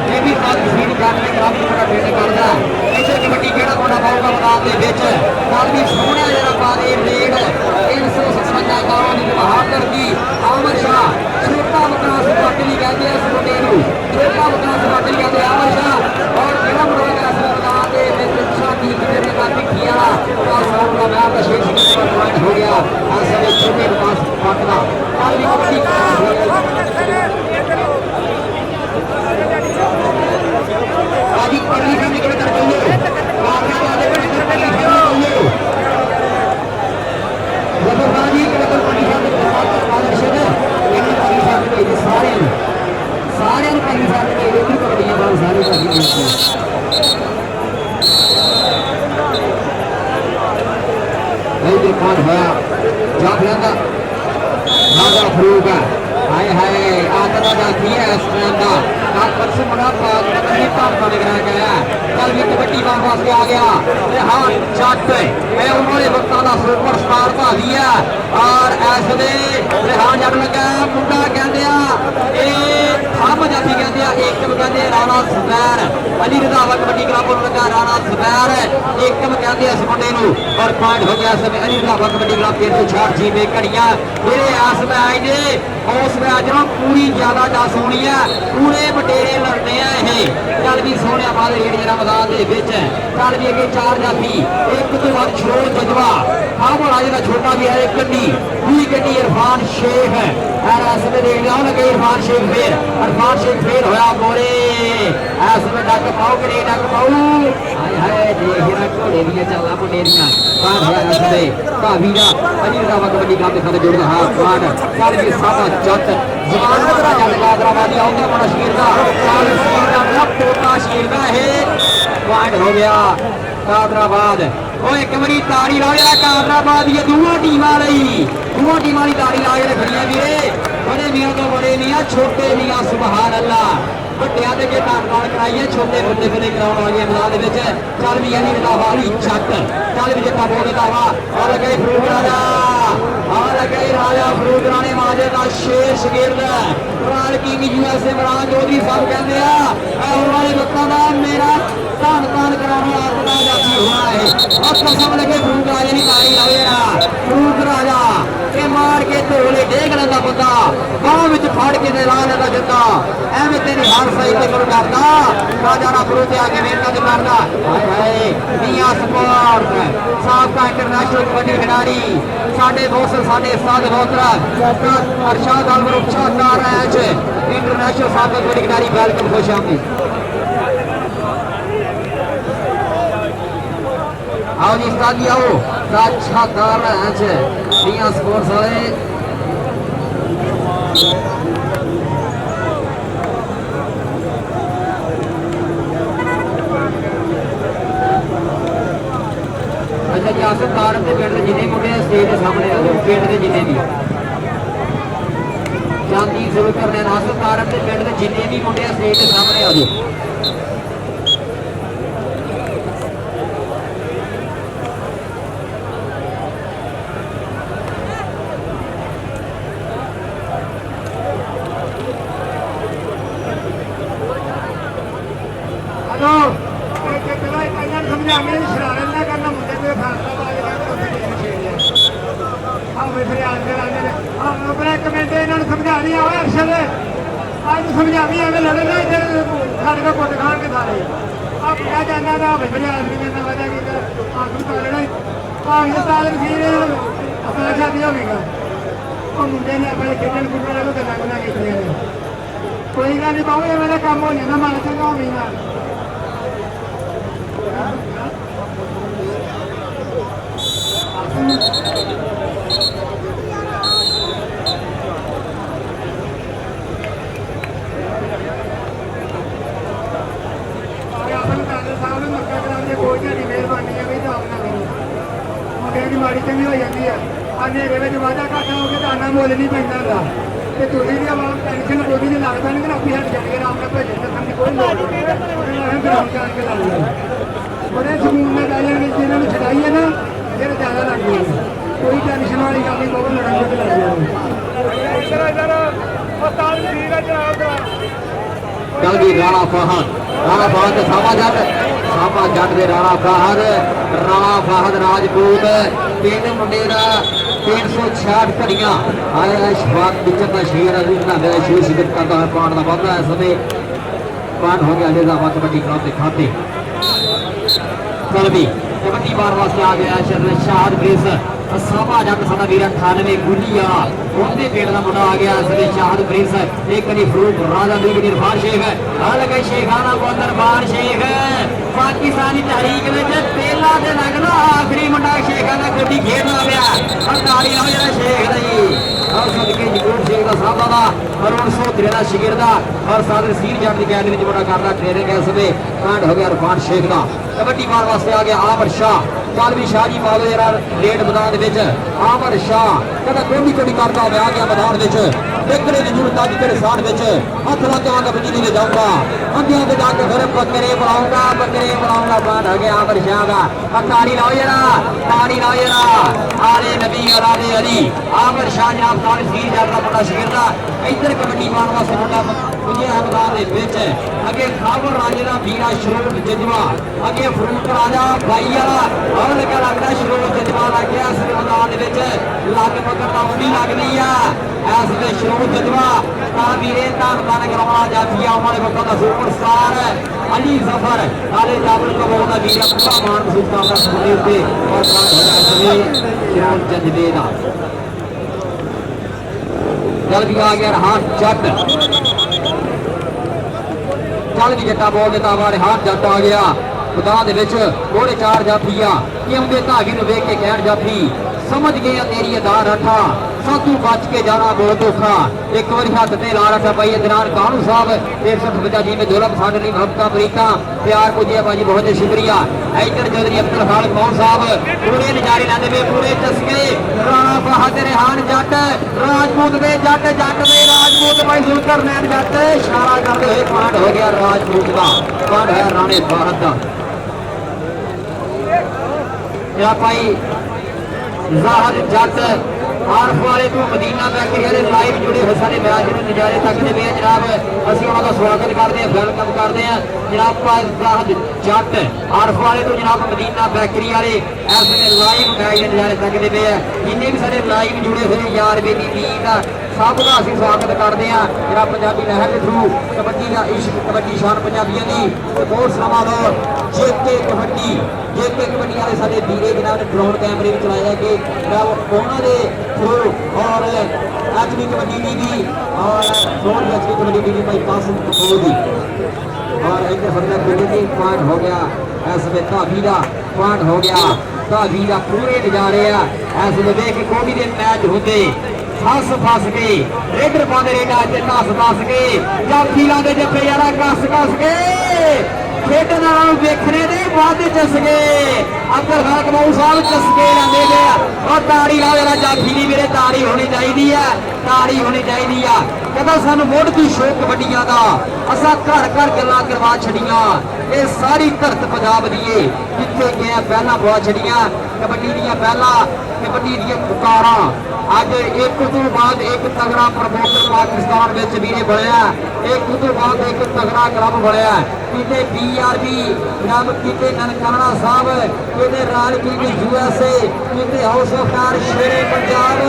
ये भी साथ सीट जाने काफी बड़ा ट्रेड करता इसे कबड्डी केड़ा कोना पाऊगा मैदान दे विच नाल भी सोहणा जरा पा दे रेड 357 गांव दी बहादुर दी आमर शाह छोटा विकास पाटिल कहते हैं इस मुंडे नूं छोटा विकास पाटिल कहते हैं आमर शाह और केड़ा मुंडा इस मैदान दे विच शादी किते का पिट्ठी वाला और सामना मैच का शेष पॉइंट हो गया ऐसे छोटे विकास पाटिल नाल भी कबड्डी आदि पढ़ी से निकल कर गए आगे वाले पर निकल कर गए जबरदस्ती कर पढ़ी से वाले से ये पढ़ी से सारे सारे पढ़ी से ये भी कबड्डी बाल सारे का ये कौन है जॉब लेंदा राजा फरूक हाय हाय आता जाती है इस का पर से बड़ा नहीं पार निकला गया कल भी कबड्डी बाल पास आ गया रेहान जट मैं उन्होंने बक्ताना सुपरस्टार का दिया और ऐसे रेहान जट लगा मुंडा कहते थम जाती कहते एकम कहते राणा सुबैर अली रंधावा कबड्डी क्लब लगा राणा सुबैर एकम कहते इस मुंडे और पॉइंट हो गया समय अली रंधावा कबड्डी क्लब 360 जी में घड़ियां मेरे आस मैच ने उस मैच में पूरी ज्यादा दस होनी है पूरे बटेरे लड़ने हैं चल भी सोने बाद रेडियो मैदान के चल भी अगे चार जाती एक तो बाद छोड़ जजवा हाँ बड़ा जो छोटा भी है एक गड्डी दूसरी गड्डी इरफान शेख है ऐसे रेडियो लगे इरफान शेख फेर होया बोरे ऐसे में डक पाओ कि नहीं डक पाओ हाय देख घोड़े दिया चला मुंडे दियां बाहर होया ऐसे भाभी का अली रंधावा कबड्डी क्लब के साथ जुड़दा हां बाहर चल भी सब जट जवान बड़ा जट हैदराबादी आउंदा बड़ा शेर का चाल शेर का सब टोटा शेर का है पॉइंट हो गया हैदराबाद ओ एक बारी ताड़ी ला जरा हैदराबाद ये दोनों टीमां दी ताड़ी ला के खड़ियां वीरे बड़े मियां तो बड़े मियां छोटे मियां सुभान अल्लाह ਵੱਡਿਆਂ ਦੇ ਕੇ ਨਾਮ ਕਰਾਈਏ ਛੋਟੇ ਮੁੰਡੇ ਫਿਰੇ ਕਰਾਉਣ ਵਾਲੀਆਂ ਮੈਦਾਨ ਦੇ ਵਿੱਚ ਚੱਲ ਵੀ ਅਲੀ ਰੰਧਾਵਾ ਵਾਲੀ ਛੱਟ ਚੱਲ ਵੀ ਜਿੱਤਾ ਬੋਲ ਦਾਵਾ ਆ ਲੱਗੇ ਫਰੂਕ ਰਾਜਾ ਫਰੂਕ ਰਾਣੇ ਮਾਜੇ ਦਾ ਸ਼ੇਰ ਸ਼ਗਿਰਦ ਰਾਲ ਕਿੰਗ ਯੂਐਸਏ ਮਰਾਨ ਜੋਦੀ ਸਾਹਿਬ ਕਹਿੰਦੇ ਆ ਆਉਣ ਵਾਲੇ ਵਕਤਾਂ ਦਾ ਮੇਰਾ ਧੰਨ ਕਰਾਉਣ ਵਾਲਾ ਆਪਣਾ ਜਾਤੀ ਹੋਣਾ ਹੈ ਔਰ ਕਸਮ ਲੱਗੇ ਫਰੂਕ ਰਾਜੇ ਦੀ ਤਾੜੀ ਲਾਵੇ ਨਾ ਫਰੂਕ ਰਾਜਾ के मार के ढोले देख लेंदा बंदा बाह विच फड़ के ला लेंदा जिंदा एवें तेरी हर सही ते करो करदा राजा ना फरूक आके मेरना ते मारदा हाय हाय मियां स्पोर्ट साबका इंटरनेशनल कबड्डी खिलाड़ी साडे दोस्त साडे उस्ताद मोहतरम अरशद अल मरूफ शानदार मैच इंटरनेशनल साबका कबड्डी खिलाड़ी वेलकम खुश आमदीद आओ जी उस्ताद जी आओ शानदार मैच मियां स्पोर्ट्स वाले अच्छा जी आसफ कार के पिंड जिन्ने मुंडे स्टेज के सामने आ जाओ पिंड के जिन्ने भी शांति शुरू करने आसफ कार के पिंड के जिन्ने भी मुंडे स्टेज के सामने आ जाओ समझावी एवं लड़ना साढ़े को कुट खान के सारे अब क्या जाना था भाई आदमी ने वजह की आदमी तो लड़ना पाकिस्तान फिर अपना शादी होगा और मुंडे ने अपने खेलन कुटने को गला गुना की कोई गल नहीं पाओ मेरा काम हो जाना मार चंगा होगा माड़ी चंगी हो जाती है अंधेरे में वादा घाटा हो गया तो आना मुल नहीं पैदा तो तुझी भी आवाम टेंशन कोई नहीं लगता नहीं आपी हट जाएंगे आराम से भजन दसन की कोई लोड़ ग्राउंड जान के ला बड़े समूह में लाई जाने जिन्होंने छड़ाई है ना फिर ज्यादा लग गई कोई टेंशन वाली गल नहीं बहुत लड़ाई लग चल भी जी राणा फहद सामा जट दे राणा फहद राजपूत पिंड मुंडेरा 366 घड़ियां आया शफाक बिचन का शेर अजीज शेर शिविर करता है पान का वादा है समय पान हो गया लेदा कबड्डी खिलाते खाते चल भी कबड्डी बार वास्ते आ गया शाहद प्रिंस सामा जट साडा वीर 98 गुलिया ਉਹਦੇ ਪੇੜ ਦਾ ਮੁੰਡਾ ਆ ਗਿਆ ਅਸਲੇ ਸ਼ਾਹਦ ਪ੍ਰਿੰਸ ਇੱਕ ਨਹੀਂ ਫਰੂਕ ਰਾਜਾ ਦੀ ਨਿਰਵਾਨ ਸ਼ੇਖ ਆ ਲਗੇ ਸ਼ੇਖਾਨਾ ਕੋ ਦਰਬਾਰ ਸ਼ੇਖ ਪਾਕਿਸਤਾਨੀ ਤਹਿਰੀਕ ਵਿੱਚ ਪਹਿਲਾ ਤੇ ਲੱਗਦਾ ਆਖਰੀ ਮੁੰਡਾ ਸ਼ੇਖਾਨਾ ਕੋਟੀ ਖੇਡਣਾ ਪਿਆ ਅਰਤਾਲੀ ਨਾਲ ਜਿਹੜਾ ਸ਼ੇਖ ਨਹੀਂ और सदके जगूर शेख का साहब का अरुण सोधरे का शिगिरदा और सादर सीर जट की अकेडमी बड़ा करता ट्रेनिंग है समय कांड हो गया इरफान शेख का कबड्डी बार वास्ते आ गया आमर शाह पालवी शाह जी पालो जरा लेट मैदान आमर शाह कहता कोडी करता हुआ आ गया मैदान देखने की जरूरत अज तेरे साथ हथ लग आगे बिजली में जाऊंगा अंधिया के जाके फिर बकरे बुलाऊंगा बांध हो गया आमर शाह का ताड़ी लाओ जरा आले नबी और आले अली आमर शाह जनाब सीर जट का मुंडा शिगिरदा इधर कबड्डी पाने वास्ते मुंडा पुजे है मैदान अगे खाबर राजे का वीरा शरोट जजवा अगे फरूक राजा भाई वाला और लगा लगता शरोट जजवा लग गया इस मैदान लग मगर उड़ी लगनी है इस शरोट जजवा वीरे तान कराना जाफिया हमारे वक्त का सुपर स्टार अली जफर नाले जाबर का बहुत वीर पूरा मान महसूस करता सुनील और शरोट जजबे का चल भी आ गया हाथ जट चल भी जट्टा बोल देता हमारे हाथ जट आ गया मैदान घोड़े 4 जाफिया क्यों दे धागे वेख के कह जाफी समझ गया तेरी अदार अठा सातू बच के जाना बहुत औखा एक बार हाथ से ला रखा भाई दरान कानू साहब 155 जी में दुलम साढ़े नहीं भक्ता बरीका प्यार पुजे भाजी बहुत शुक्रिया इधर चौधरी अब्दुल खालिक मौन साहब पूरे नजारे लाते हुए पूरे चस्के राणा बहादुर हान जट राजपूत में जट राजपूत भाई सुनकर नैन जट इशारा करते हुए पांड हो गया राजपूत का पांड है राणे भारत का भाई जाहर जट आरफ वाले तो मदीना बैकरी लाइव जुड़े हुए सारे मैच नजारे तक दे जनाब असं उन्होंने स्वागत करते हैं वेलकम करते हैं जनाब जट आरफ वाले तो जनाब मदीना बैकरी वाले इस वे लाइव मैच नजारे तक दे जिन्हें भी सारे लाइव जुड़े हुए यार बेदी टीम सब का असं स्वागत करते हैं जनाब पंजाबी लहर के थ्रू कबड्डी का इश्क कबड्डी शान पंजाबियों की स्पोर्ट्स नवा दौर जेके कबड्डी वाले सारे वीरे जनाब ने ड्रोन कैमरे भी चलाया कि उन्होंने थ्रू और एचडी कबड्डी टीवी और फोन एचडी कबड्डी टीवी भाई कासिम कपूर दी और इधर फरना कबड्डी पॉइंट हो गया ऐसे धाबी का पॉइंट हो गया धाबी का पूरे नजारे ऐसे देख कोई दिन मैच होते फस के रेडर पाते रेडा नस के जाफी लाते जफे यार कस के खेडना देखने दे बाद चसके अब्दुल खालिक मऊ साहब चसके लाते गए और ताड़ी लाओ जरा जाफी नहीं मेरे ताड़ी होनी चाहिए कहता सानू मुड़ की शौक कबड्डियां का असा घर गल्लां करवा छड़ियां ये सारी धरत पंजाब दी जिथे गए पहला बुआ छड़ियां कबड्डी दियां पहला कबड्डी दियां पुकारां अज एक तो बाद एक तगड़ा प्रमोटर पाकिस्तान में वीरे बनया एक तो बाद एक तगड़ा क्लब बनया किते BRB जनाब किते ननकाना साहब किते राजकीय USA किते हाउस ऑफ कार शेरे पंजाब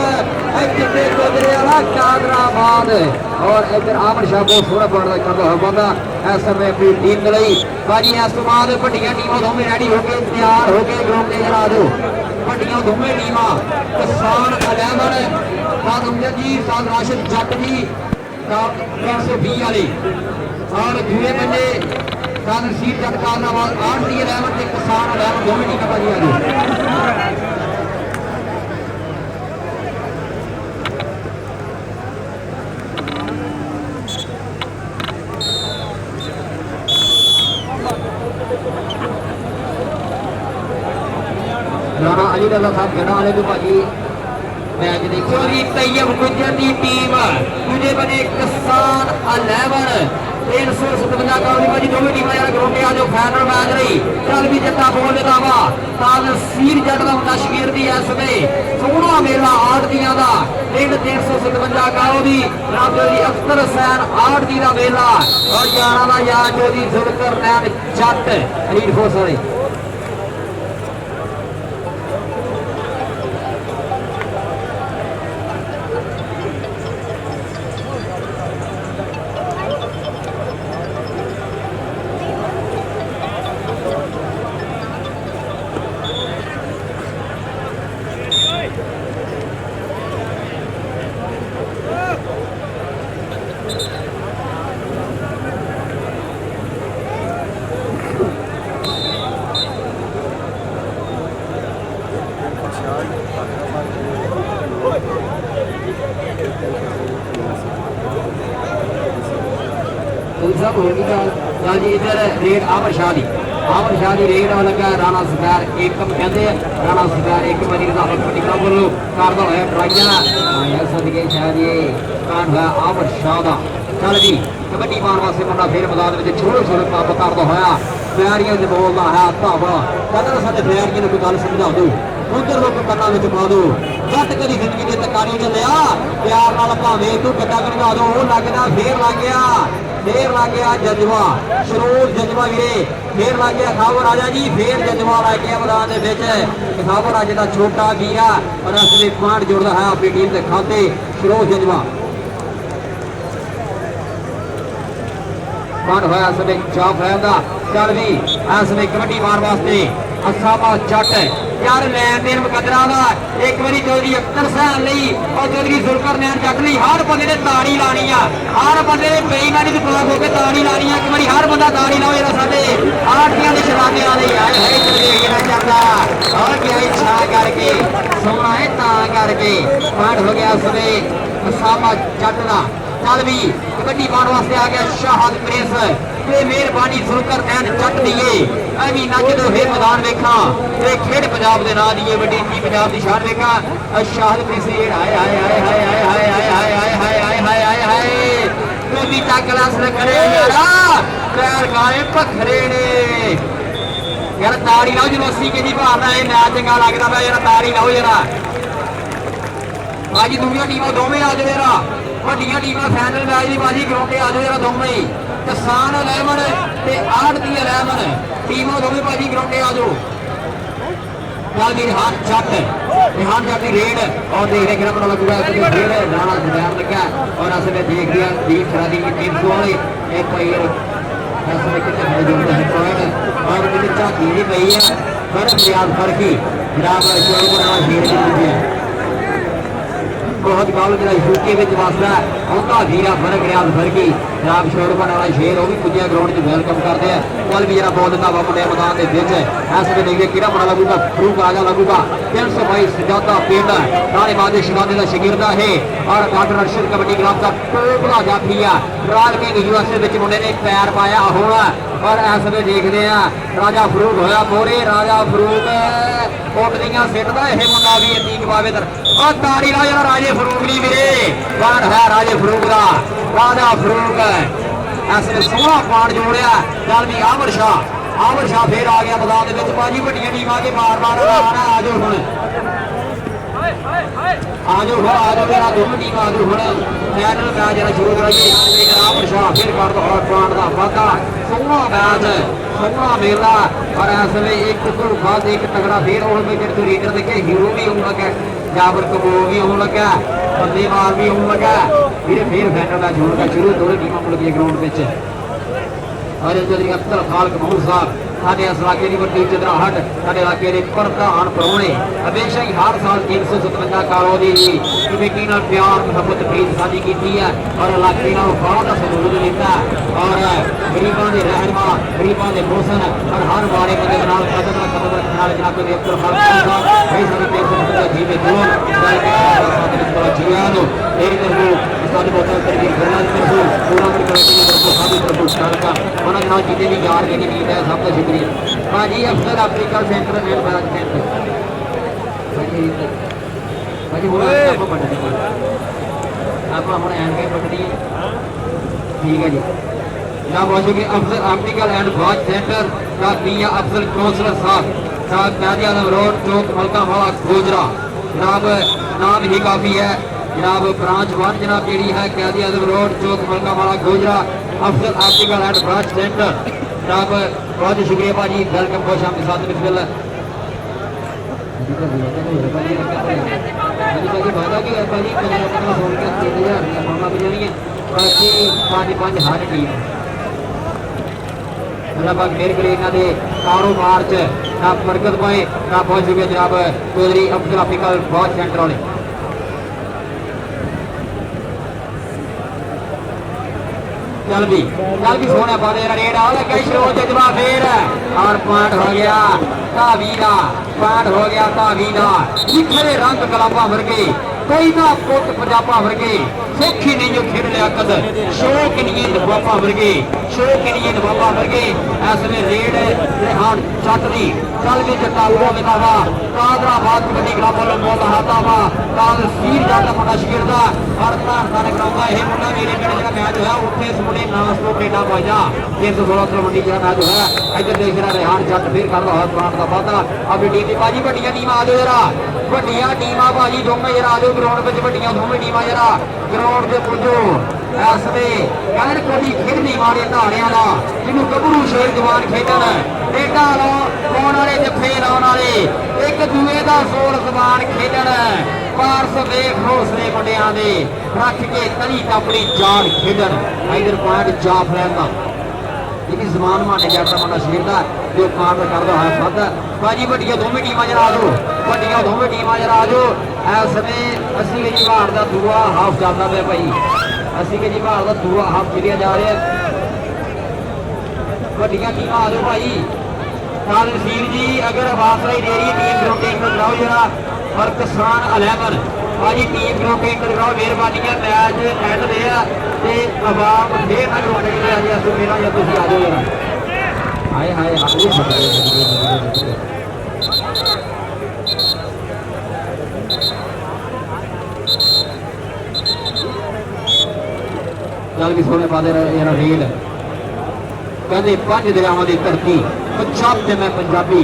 किते गोदरे वाला कादराबाद और इधर आमर शाह बहुत सोहना बड़ा करता हुआ बंदा इस समय अपनी टीम के लिए बाजी इस बाद वड्डियां टीमां दोवें रेडी हो गए तैयार हो गए ग्राउंड ते जरा दो वड्डियां दोवें टीमां किसान 11 साध अमजद जी साध राशिद जट जी 320 वाले और दूसरे बंदे साध सीर जट कारनाबाद 8 दी 11 ते किसान 11 दोवें टीमां बाजी आ गई राणा अली रजा साहब गढ़ा वाले भी भाजी मैच देखो जी तैयब गुजर की टीम दूजे बने किसान 11 357 ਕਾਲ ਦੀ ਬਾਜੀ ਦੋਵੇਂ ਟੀਮਾਂ ਯਾਰ ਗਰਾਉਂਡੇ ਆ ਜੋ ਫਾਈਨਲ ਮੈਚ ਲਈ ਚੱਲ ਵੀ ਜੱਟਾ ਬੋਲ ਦਿੱਤਾ ਵਾ ਤਾਂ ਸੀਰ ਜੱਟ ਦਾ ਮੁੰਡਾ ਸ਼ਗੀਰ ਦੀ ਇਸ ਵੇ ਸੋਹਣਾ ਮੇਲਾ ਆੜਤੀਆਂ ਦਾ ਪਿੰਡ 357 ਕਾਲ ਦੀ ਰਾਬੇ ਦੀ ਅਖਤਰ ਹੁਸੈਨ ਆੜਤੀ ਦਾ ਮੇਲਾ ਔਰ ਯਾਰਾਂ ਦਾ ਯਾਰ ਜੋਦੀ ਜ਼ੁਲਕਰ ਨੈਣ ਜੱਟ ਰੀਡ ਫੋਰਸ ਵਾਲੇ दूसरा होगी जी इधर रेड आमर शाह की रेड लगा राणा सरकार एकम कहते हैं राणा सरकार एक बारी पटिका वालों करता हुआ ट्राइया सदके शाह जी कांड है आमर शाह का चल जी कबड्डी पाने वास्ते मुंडा फिर मैदान में छोटे छोटे पंप करता हुआ प्यारियों से बोलता है धब कहते साढ़े प्यारियों ने कोई गल समझा दो उधर लोग कन्ना में पा दो जट कभी जिंदगी के तकानी चलिया प्यार नाल भावे तू गड्ढा कढ़वा दो वो लगता फिर लग गया जज्बा सरोज जज्बा वीरे फिर लग गया खाबो राजा जी फिर जज्बा लग गया मैदान के खाबो राजे का छोटा वीरा और असली पांड जुड़ता है अपनी टीम के खाते सरोज जज्बा पांड होया समय चौक है चल भी इस समय कबड्डी मार वास्ते असाबा जट यार लैन देन मुकदरा दा एक बारी चौधरी अख्तर हुसैन लई और चौधरी जुल्कर नैन जट लई हर बंदे ने ताड़ी लानी आ हर बंदे ने बेईमानी दी पुला हो के ताड़ी लानी आ एक बारी हर बंदा ताड़ी लाओ जरा साडे आरतियां दे शराबे वाले आए है चल देखना चलदा और क्या इच्छा करके सोना है ता करके पाठ हो गया उसने असाबा जट दा चल भी कबड्डी पाने वास्ते आ गया शाहद प्रेस मेहरबानी सुनकर एन जट दिए एवी नच दो फिर मैदान वेखा ते खेड पंजाब दे नां दिए वड्डी टी पंजाब दी शान वेखा शाहद प्रेस हाय हाय हाय हाय हाय हाय हाय हाय हाय हाय हाय हाय हाय बेबी ता क्लास न करे यारा पैर गाए पखरे ने यार ताड़ी लाओ जो 80 केजी भारदा है मैच चंगा लगदा मैं यार ताड़ी लाओ जरा बाजी दूसरी टीमां दोवें आ जाओ जरा ਵੱਡੀਆਂ ਟੀਮਾਂ ਫਾਈਨਲ ਮੈਚ ਦੀ ਬਾਜੀ ਗਰਾਉਂਡੇ ਆ ਜਾਓ ਜਰਾ ਦੋਵੇਂ ਹੀ ਕਿਸਾਨ 11 ਤੇ ਆੜਤੀ 11 ਟੀਮਾਂ ਦੋਵੇਂ ਬਾਜੀ ਗਰਾਉਂਡੇ ਆ ਜਾਓ ਚੱਲ ਵੀ ਰਿਹਾਨ ਜੱਟ ਦੀ ਰੇਡ और देख रहे कितना पता लगूगा फिर राणा जुबैर लगा और असले देख लिया दीप शरादी की टीम वाले एक प्लेयर असले कितने मौजूद है पॉइंट और कितनी झांकी भी पई है फर्क रियाज फर्की जनाब शोर को नाल शेर की है बहुत गाल जरा यूके में वासदा उनका हीरा फर्क रियाज फर्की जनाब शोर को नाल शेर वो भी पुजिया ग्राउंड च वेलकम करते हैं कल भी जरा बहुत दिता मुंडे मैदान के विच ऐसे देखिए किहड़ा बड़ा लगूगा फरूक राजा लगूगा 322 सजादा पिंड राणे बादे शहजादे का शगिरदा है और डॉक्टर अर्शद कबड्डी क्लब का टोपला जाफी है राल किंग यूएसए विच मुंडे ने पैर पाया होना और इस वे देखते हैं राजा फरूक होया मोरे राजा फरूक कोटलियां सिटदा यह मुंडा भी अतीक बावेदर और ताड़ी ला जरा राजे फरूक नहीं मेरे बाण है राजे फरूक का राजा फरूक ऐसे सोहना पाठ जोड़िया चल भी आमर शाह फिर आ गया मैदान के बाजी वड्डियां टीमां के मार आ जाओ हुण मेरा दोनों टीम आ जाओ हुण फाइनल मैच जरा शुरू कराइए आमर शाह फिर कर दो और पाठ का वादा सोहना मैच सोहना मेला और इस वे एक तो बाद एक तगड़ा फिर हो जो लीडर देखे हीरो भी होने लगा जाबर कबूल भी होने लगा बंदे मार भी होने लगा फिर फाइनल मैच होगा शुरू दोनों टीमां मुड़ गई ग्राउंड में और चौधरी अख्तर खाल कपूर साहब साढ़े इस इलाके की वड्डी चदराहट साढ़े इलाके के प्रधान परौने हमेशा ही हर साल 357 कालों की कमेटी नाल प्यार मुहब्बत प्रीत साझी की है और इलाके बहुत सहूलत दिता और गरीबों के रहनमा गरीबों के पोषण और हर बारे बंदे कदम रखने वाले जनाब अख्तर खाल साहब कई सारे 357 जीवे दूर जियानो एक तरफ साढ़े बहुत करके गणना तरफों पूरा कमेटी की तरफों साधु तरफों शारका उन्होंने नाम जीते भी यार के नींद है सबका शुक्रिया भाजी अफसर Africa centre rail barrage centre भाजी बोला आप पढ़ने आप हमारे एंड के पढ़नी ठीक है जी जनाब पहुंच चुके Afzal optical and watch centre का मियां अफजल कौंसलर साहब काजी आजम रोड चौक मलका वाला गोजरा। जनाब नाम ही काफी है जनाब ब्रांच 1 जनाब जी है काजी आजम रोड चौक मलका वाला Gojra Afzal optical and watch centre. जनाब बहुत शुक्रिया भाजी वेलकम खुश हम साथ बिस्मिल्लाह हर टीम मेरे करे इन्हों के कारोबार च ना बरकत पाए ना पहुंच चुके जनाब Chaudhry Abdul optical watch centre वाले। चल भी सोने पाते रेड आ लगे शुरू जज्बा फिर और पॉइंट हो गया धावी का पॉइंट हो गया धावी का निखरे रंग गुलाबा वर्गे कोई ना पुट पंजाबा वर्गे सौखी नहीं जो खेल लिया कद शौक नहीं नवाबा वर्गे शौक नहीं नवाबा वर्गे इसमें रेड रेहान चटनी चल भी जट्टा हुआ बितावा कादराबाद कबड्डी क्लब वालों बोल रहा वा काल सीर जाता मुंडा शिरदा और भारत ने कराऊंगा ये मुंडा मेरे मेरे जो मैच होया उत्थे इस मुंडे नास तो केडा पहुंचा 316 कबड्डी जो मैच होया इधर देख रहा रेहान जट फिर कर रहा प्रांत का वादा अब टीम की बाजी वड्डियां टीम आ जाओ जरा वड्डियां टीमां बाजी दोवें जरा आ जाओ ग्राउंड विच वड्डियां दोवें टीमां जरा ग्राउंड ते पुजो इसमें कहण कोडी खेडनी मारे धाड़ियां दा जिन्हों गभरू शेर जवान खेडण डेटा लो पाउण वाले जफे लाउण वाले एक दूए दा सोल जवान खेडण पारस वेख हौसले मुंडियां दे रख के तली अपनी जान खेडण इधर पॉइंट जाफर दा जिहदी जमान माने जाता मुंडा शेर दा जो काम करदा है फद बाजी वड्डियां दोवें टीमां जरा आ जाओ वड्डियां दोवें टीमां जरा आ जाओ इस समय 80 के भार दा दूआ हाफ चलदा पिया भाई 80 के भार दा दूआ हाफ खेलिया जा रहा है वड्डियां टीमां आ जाओ भाई काल नसीर जी अगर आवाज आई दे रही टीम ग्राउंड कराओ जरा और किसान 11 भाजी टीम ग्राउंड कराओ मेहरबानी है मैच एंड दे ते आवाम फिर ना ग्राउंड आ जाए तो मेरा या तुम आ जाओ जरा हाय हाय चल भी सोने पाते रेल कहते 5 दरियावां की धरती पंजाब ते मैं पंजाबी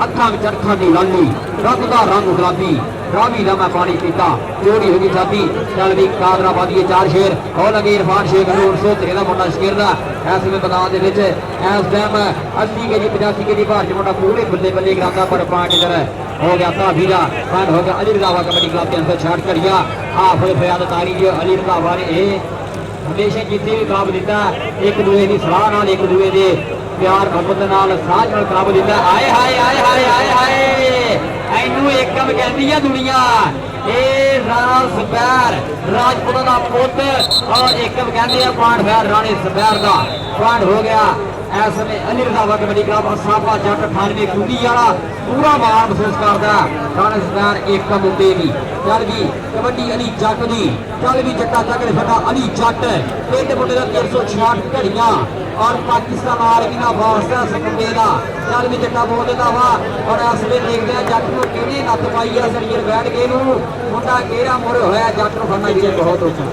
अखां विच अखां दी लाली रंग दा रंग गुलाबी रावी दा मैं पानी पीता जोड़ी होगी छाती चल भी कादराबादी 4 शेर और लगे इरफान शेख नूर सोतरे दा मुंडा शकीर दा इस मैदान दे विच इस टाइम 80 के 85 के भार च मुंडा पूरे बल्ले बल्ले करांदा पर पॉइंट इधर हो गया धावी दा पॉइंट हो गया अली रजावा कबड्डी क्लब के अंदर 66 करिया हाफ फरियाद तारी जो अली रजावा ने हमेशा जितने भी क्लब दिता एक दूए की सलाह नाल एक दूए के प्यार मोहब्बत नाल साथ नाल क्लब दिता आए हाय आए हाय आए हाय इनू एकम कहती है दुनिया ए राणा सपैर राजपूतों का पुत और एकम कहते हैं पॉइंट फैर राणे सपैर का पॉइंट हो गया इस समय अली रजावा कबड्डी क्लब साबा जट 98 कुड़ी वाला पूरा मार महसूस करता राणे सपैर एकम उत्ते भी चल भी कबड्डी अली जट दी चल भी जट्टा तगड़े फटा अली जट पिंड मुंडे का 366 घड़ियां और पाकिस्तान आल बिना वास्ता सकते का चल भी जट्टा बोल देता वा और इस वे देखते हैं जट को किहड़ी नत्थ पाई है सरीर बैठ के मुंडा केड़ा मुड़ होया जट को फड़ना जी बहुत औखा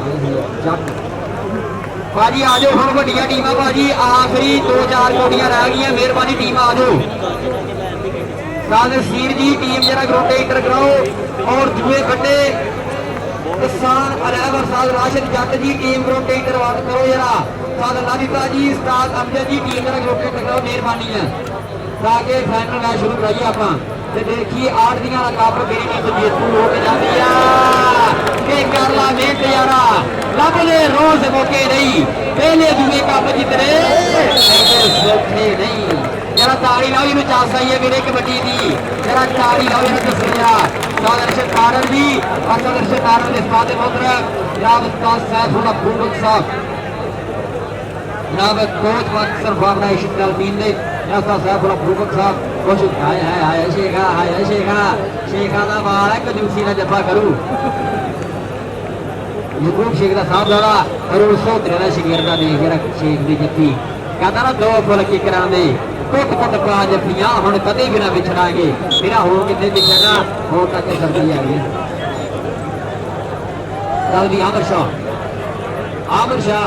जट भाजी आ जाओ हम वड्डियां टीमां भाजी आखिरी 2-4 जोड़ियां रह गई मेहरबानी टीम आ जाओ कादर सीर जी टीम जरा ग्राउंड इंटर कराओ और दुए खड्डे किसान अलेवर साल राशिद जट जी टीम ग्राउंड इंटर करो जरा साल लालिता जी उस्ताद अमजद जी टीम जरा ग्राउंड इंटर कराओ मेहरबानी है ताकि फाइनल मैच शुरू कराइए आप देखिए 8 दिनों का कप मेरी टीम जेतू होकर जाती है कर ला मेहनत यारा लब ले रोज मौके नहीं पहले दूसरे कप जितने सौखे नहीं जरा ताड़ी लाओ इन्हें चांस आई है मेरे कबड्डी की जरा ताड़ी लाओ इन्हें तस्वीर दर्शक कारण जी और दर्शक कारण इस बात मोहतरम जनाब उस्ताद सैफुल्लाह फूलक साहब जनाब कोच मास्टर फार्मा इश्तियाल टीम ने उस्ताद सैफुल्लाह फूलक साहब कुछ हाय शेखा दा बाल है कंजूसी ना जफा करूं यूसुफ शेख दा साहब दादा और सोतरे दा शिगिर दा देख जरा शेख दी जफ्फी कहता ना 2 फुल की करा दे कुट कुट पा जफ्फियां हुण कदे भी ना विछड़ांगे मेरा हो कितने विछड़ना हो तक सर्दी आ गई चल भी आमिर शाह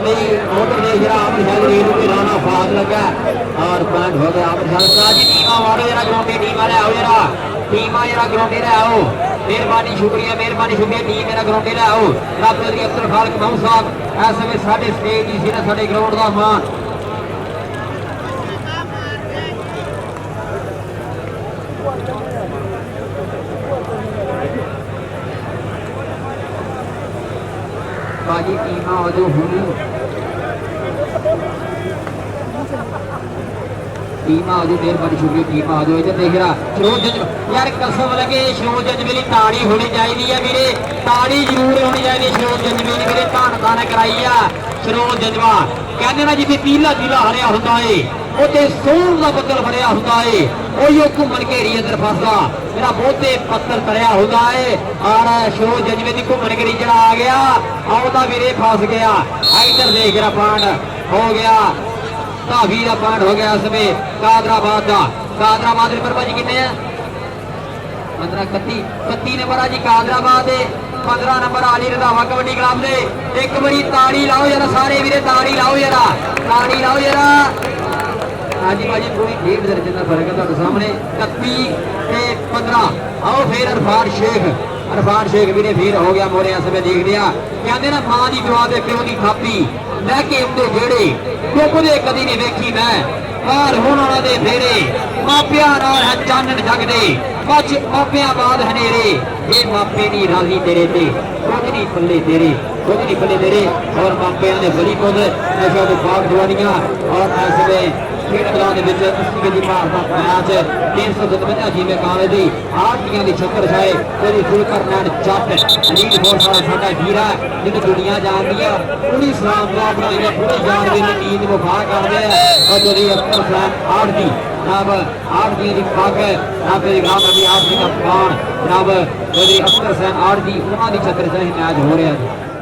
भी उधर देख रहा अमर शाह रेल के राना फाद लगा और पॉइंट हो गया अमर शाह साजी टीमा वाले जरा ग्राउंड की टीम वाले आओ जरा टीमा जरा ग्राउंड ले आओ मेहरबानी शुक्रिया टीम मेरा ग्राउंड ले आओ रब दी अब्दुल खालिक महमूद साहब इस समय साडे स्टेज ही सी साडे ग्राउंड का मान बाजी टीमा आजो हुई टीम आजो मेहरबानी शुक्रिया टीम आजो इधर देख रहा शरोज जज यार कसम लगे शरोज जजमेली ताड़ी होनी चाहिए है मेरे ताड़ी जरूर होनी चाहिए शरोज जजमेली मेरे धन धन कराई आ शरोज जजवा कहते ना जिथे पीला जिला हरिया होता है उसे सोन का बदल भरिया होता है उही घूमन घेरी अंदर फसदा मेरा बहुते पत्थर तरिया होता है और शरोज जजमे की घूमन घेरी जरा आ गया आता मेरे फस गया इधर देख रहा पॉइंट हो गया काफी का पॉइंट हो गया इसमें कादराबाद का कादराबाद नंबर भाजी कितने हैं 31 नंबर आ जी कादराबाद 15 नंबर आली रंधावा कबड्डी क्लब दे एक बारी ताड़ी लाओ जरा सारे वीरे ताड़ी लाओ जरा हाँ जी भाजी पूरी खेल दर्जे का फर्क है ਤੁਹਾਡੇ सामने 31 ਤੇ 15 आओ फिर अरफान शेख भी फिर हो गया मोरे समय देख लिया कहते ना मां की दुआ दे प्यो की थापी लैके आते जेड़े टुकदे कदी नहीं वेखी मैं बाहर होने वाला दे फेरे मापिया नाल है चानन जगदे बच मापिया बाद हनेरे ये मापे नहीं राजी तेरे ते कुछ नहीं पल्ले तेरे और मापिया ने बड़ी खुद नशा तो पाक दवानियां और ऐसे खेल मैदान के 80 गज भार का मैच 357 जी में काले दी आठियां दी छक्कर छाए कोई फुलकर नैन जट लीड फोर्स वाला साडा वीरा जिन्हें दुनिया जानदी है पूरी सलाम दुआ बनाई पूरी जान दी नींद वफा करदे और जदी अख्तर हुसैन आठदी जनाब आठदी दी पग जनाब दी ग्राम अभी आठदी का पान जनाब जदी अख्तर हुसैन आठदी उन्हां दी छक्कर छाए मैच हो रहा है